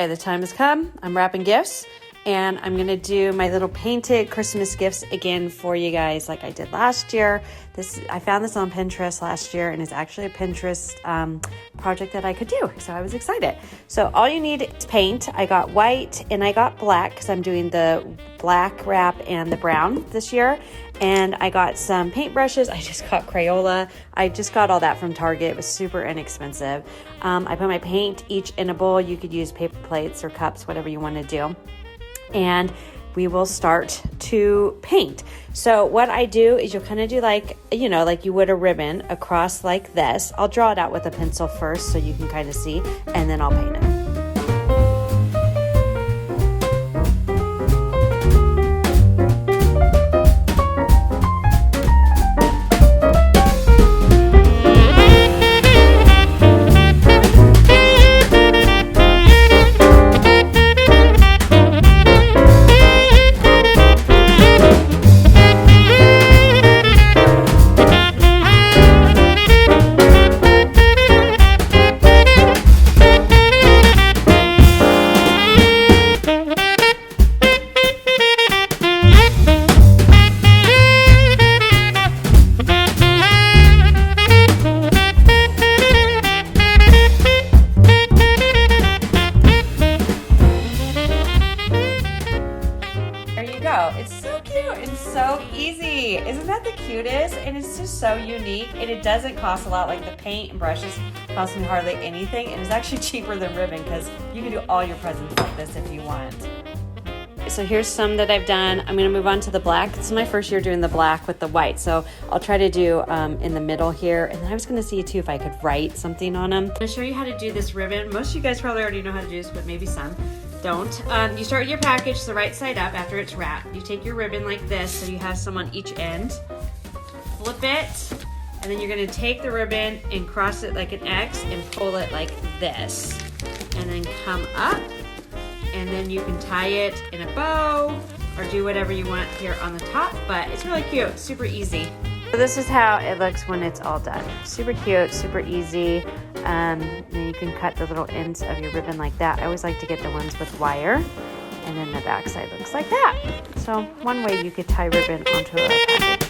the time has come. I'm wrapping gifts, and I'm gonna do my little painted Christmas gifts again for you guys like I did last year. I found this on Pinterest last year, and it's actually a Pinterest project that I could do, so I was excited. So all you need is paint. I got white and I got black because I'm doing the black wrap and the brown this year. And I got some paint brushes. I just got Crayola. I just got all that from Target. It was super inexpensive. I put my paint each in a bowl. You could use paper plates or cups, whatever you want to do. And we will start to paint. So what I do is you'll kind of do like you would a ribbon across like this. I'll draw it out with a pencil first so you can kind of see, and then I'll paint it. It's so cute and so easy. Isn't that the cutest? And it's just so unique, and it doesn't cost a lot. Like the paint and brushes cost me hardly anything, and it's actually cheaper than ribbon because you can do all your presents like this if you want. So here's some that I've done. I'm gonna move on to the black. This is my first year doing the black with the white, so I'll try to do in the middle here. And then I was gonna see too if I could write something on them. I'm gonna show you how to do this ribbon. Most of you guys probably already know how to do this, but maybe some don't. You start with your package the right side up after it's wrapped. You take your ribbon like this, so you have some on each end. Flip it, and then you're gonna take the ribbon and cross it like an X and pull it like this. And then come up, and then you can tie it in a bow or do whatever you want here on the top, but it's really cute, super easy. So this is how it looks when it's all done. Super cute, super easy. Then you can cut the little ends of your ribbon like that. I always like to get the ones with wire, and then the back side looks like that. So one way you could tie ribbon onto a package.